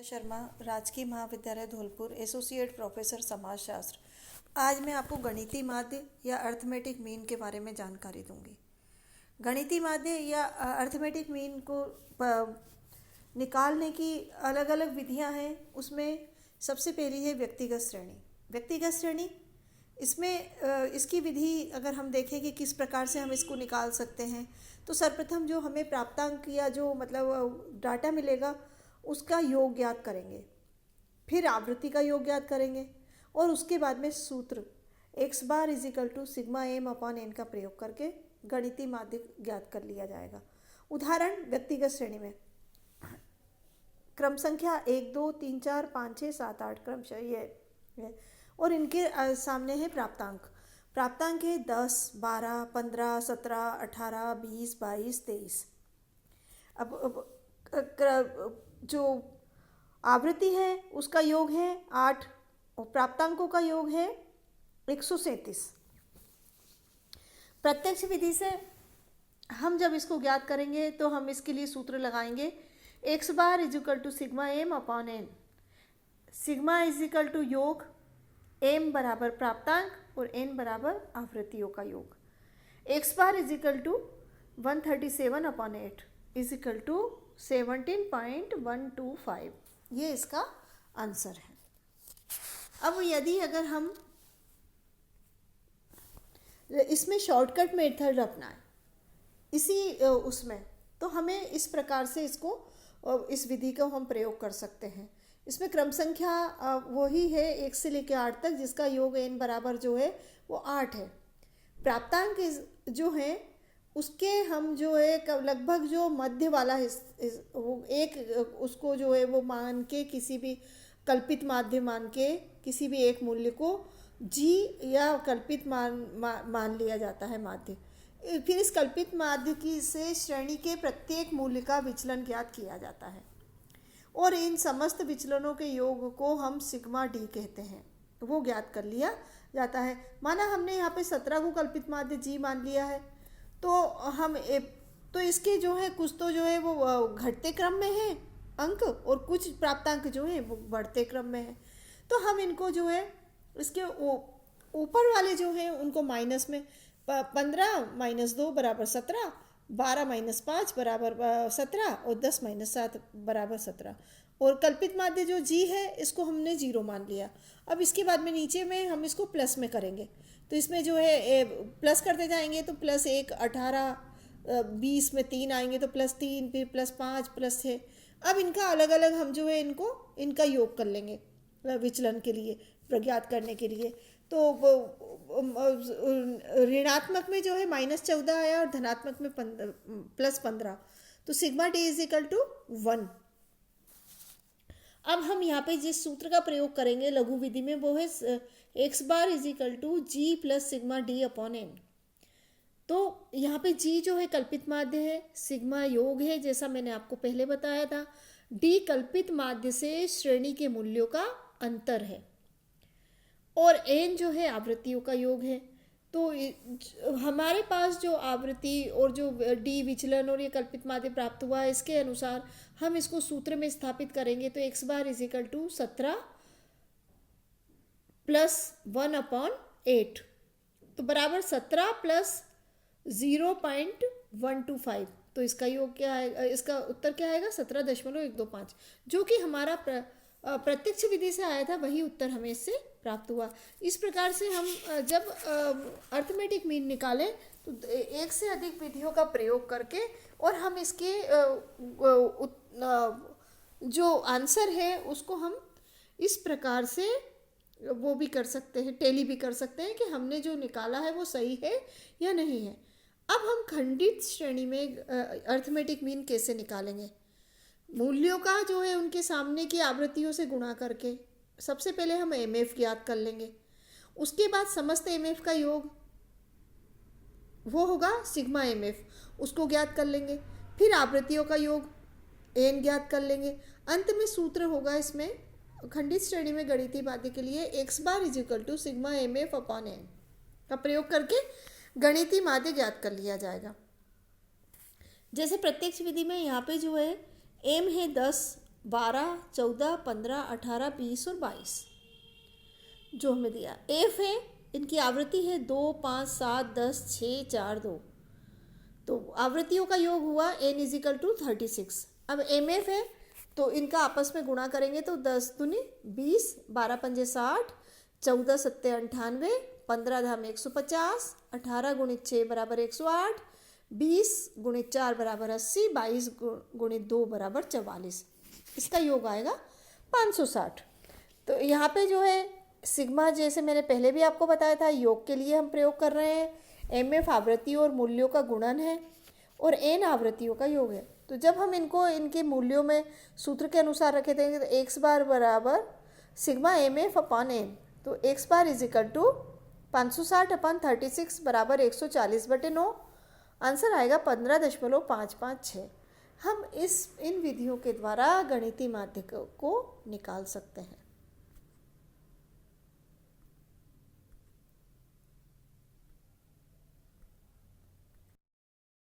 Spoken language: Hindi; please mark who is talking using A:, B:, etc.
A: शर्मा, राजकीय महाविद्यालय धौलपुर, एसोसिएट प्रोफेसर समाजशास्त्र। आज मैं आपको गणितीय माध्य या अर्थमेटिक मीन के बारे में जानकारी दूंगी। गणितीय माध्य या अर्थमेटिक मीन को निकालने की अलग अलग विधियां हैं। उसमें सबसे पहली है व्यक्तिगत श्रेणी। व्यक्तिगत श्रेणी इसमें इसकी विधि अगर हम देखें कि किस प्रकार से हम इसको निकाल सकते हैं, तो सर्वप्रथम जो हमें प्राप्तांक या जो मतलब डाटा मिलेगा उसका योग ज्ञात करेंगे, फिर आवृत्ति का योग ज्ञात करेंगे और उसके बाद में सूत्र x bar is equal to sigma M upon N का प्रयोग करके गणितीय माध्य ज्ञात कर लिया जाएगा। उदाहरण व्यक्तिगत श्रेणी में क्रम संख्या 1 2 3 4 5 6 7 8 क्रमशः ये है और इनके सामने है प्राप्तांक। प्राप्तांक है 10 12 15 17 18 20 22 23। अब जो आवृत्ति है उसका योग है 8 और प्राप्तांकों का योग है 137। प्रत्यक्ष विधि से हम जब इसको ज्ञात करेंगे तो हम इसके लिए सूत्र लगाएंगे x bar is equal to sigma M upon N. Sigma is equal to योग, m बराबर प्राप्तांक और n बराबर आवृत्तियों का योग। x bar is equal to 137 upon 8 is equal to 17.125। ये इसका आंसर है। अब यदि अगर हम इसमें शॉर्टकट मेथड अपनाएं इसी उसमें, तो हमें इस प्रकार से इसको इस विधि का हम प्रयोग कर सकते हैं। इसमें क्रम संख्या वही है 1 से लेकर 8 तक, जिसका योग n बराबर जो है वो 8 है। प्राप्तांक जो है उसके हम जो है लगभग जो मध्य वाला एक उसको जो है वो मान के किसी भी कल्पित माध्य मान के किसी भी एक मूल्य को g या कल्पित मान लिया जाता है माध्य। फिर इस कल्पित माध्य की से श्रेणी के प्रत्येक मूल्य का विचलन ज्ञात किया जाता है और इन समस्त विचलनों के योग को हम सिग्मा डी कहते हैं, वो ज्ञात कर लिया जाता है। माना हमने यहाँ पे 17 को कल्पित माध्य g मान लिया है, तो हम तो इसके जो है कुछ तो जो है वो घटते क्रम में है अंक और कुछ प्राप्तांक जो है वो बढ़ते क्रम में है। तो हम इनको जो है इसके ऊपर वाले जो हैं उनको माइनस में 15 माइनस 2 बराबर 17, 12 माइनस 5 बराबर 17 और 10 माइनस 7 बराबर 17। और कल्पित माध्य जो जी है इसको हमने 0 मान लिया। अब इसके बाद में नीचे में हम इसको प्लस में करेंगे, तो इसमें जो है प्लस करते जाएंगे तो प्लस 1 18 20 में 3 आएंगे तो प्लस 3 फिर प्लस 5 प्लस 6। अब इनका अलग अलग हम जो है इनका योग कर लेंगे विचलन के लिए प्रज्ञात करने के लिए। तो ऋणात्मक में जो है -14 आया और धनात्मक में +15, तो sigma D is equal to 1। अब हम यहाँ पे जिस सूत्र का प्रयोग करेंगे लघु विधि में वो है x bar is equal to G plus sigma D upon N. तो यहाँ पे g जो है कल्पित माध्य है, सिग्मा योग है जैसा मैंने आपको पहले बताया था, d कल्पित माध्य से श्रेणी के मूल्यों का अंतर है और n जो है आवृत्तियों का योग है। तो हमारे पास जो आवृत्ति और जो d विचलन और ये कल्पित माध्य प्राप्त हुआ है, इसके अनुसार हम इसको सूत्र में स्थापित करेंगे तो x bar is equal to 17 plus 1 upon 8, तो बराबर 17 प्लस 0.125। तो इसका योग क्या है, इसका उत्तर क्या आएगा 17.125, जो कि हमारा प्रत्यक्ष विधि से आया था, वही उत्तर हमें इससे प्राप्त हुआ। इस प्रकार से हम जब अर्थमेटिक मीन निकालें तो एक से अधिक विधियों का प्रयोग करके और हम इसके जो आंसर है उसको हम इस प्रकार से वो भी कर सकते हैं, टेली भी कर सकते हैं कि हमने जो निकाला है वो सही है या नहीं है। अब हम खंडित श्रेणी में अर्थमेटिक मीन कैसे निकालेंगे? मूल्यों का जो है उनके सामने की आवृत्तियों से गुणा करके सबसे पहले हम एमएफ ज्ञात कर लेंगे। उसके बाद समस्त एमएफ का योग वो होगा सिग्मा एमएफ, उसको ज्ञात कर लेंगे। फिर आवृत्तियों का योग एन ज्ञात कर लेंगे। अंत में सूत्र होगा इसमें खंडित श्रेणी में गणितीय माध्य के लिए x bar is equal to sigma MF upon N का प्रयोग करके गणितीय माध्य ज्ञात कर लिया जाएगा। जैसे प्रत्यक्ष विधि में यहाँ पे जो है m है 10 12, 14, 15, 18, 20 और 22 जो हमें दिया। एफ है, इनकी आवृत्ति है 2, 5, 7, 10, 6, 4, 2। तो आवृत्तियों का योग हुआ n इजिकल टू 36। अब एम एफ है, तो इनका आपस में गुणा करेंगे तो 10 दूनी 20, 12 पंजे 60, 14 सत्ते 98, 15 धाम 150, 18 गुणित 6 बराबर 108, 20 गुणित 4 बराबर 80, 22 गुणित 2 बराबर 44। इसका योग आएगा 560। तो यहाँ पे जो है सिग्मा, जैसे मैंने पहले भी आपको बताया था, योग के लिए हम प्रयोग कर रहे हैं। एम एफ आवृत्ति और मूल्यों का गुणन है और एन आवृत्तियों का योग है। तो जब हम इनको इनके मूल्यों में सूत्र के अनुसार रखे देंगे तो एक्स बार बराबर sigma m f upon N. तो x bar is equal to 560 upon 36 बराबर 140/9। आंसर आएगा 15.556। हम इन विधियों के द्वारा गणितीय माध्य को निकाल सकते हैं।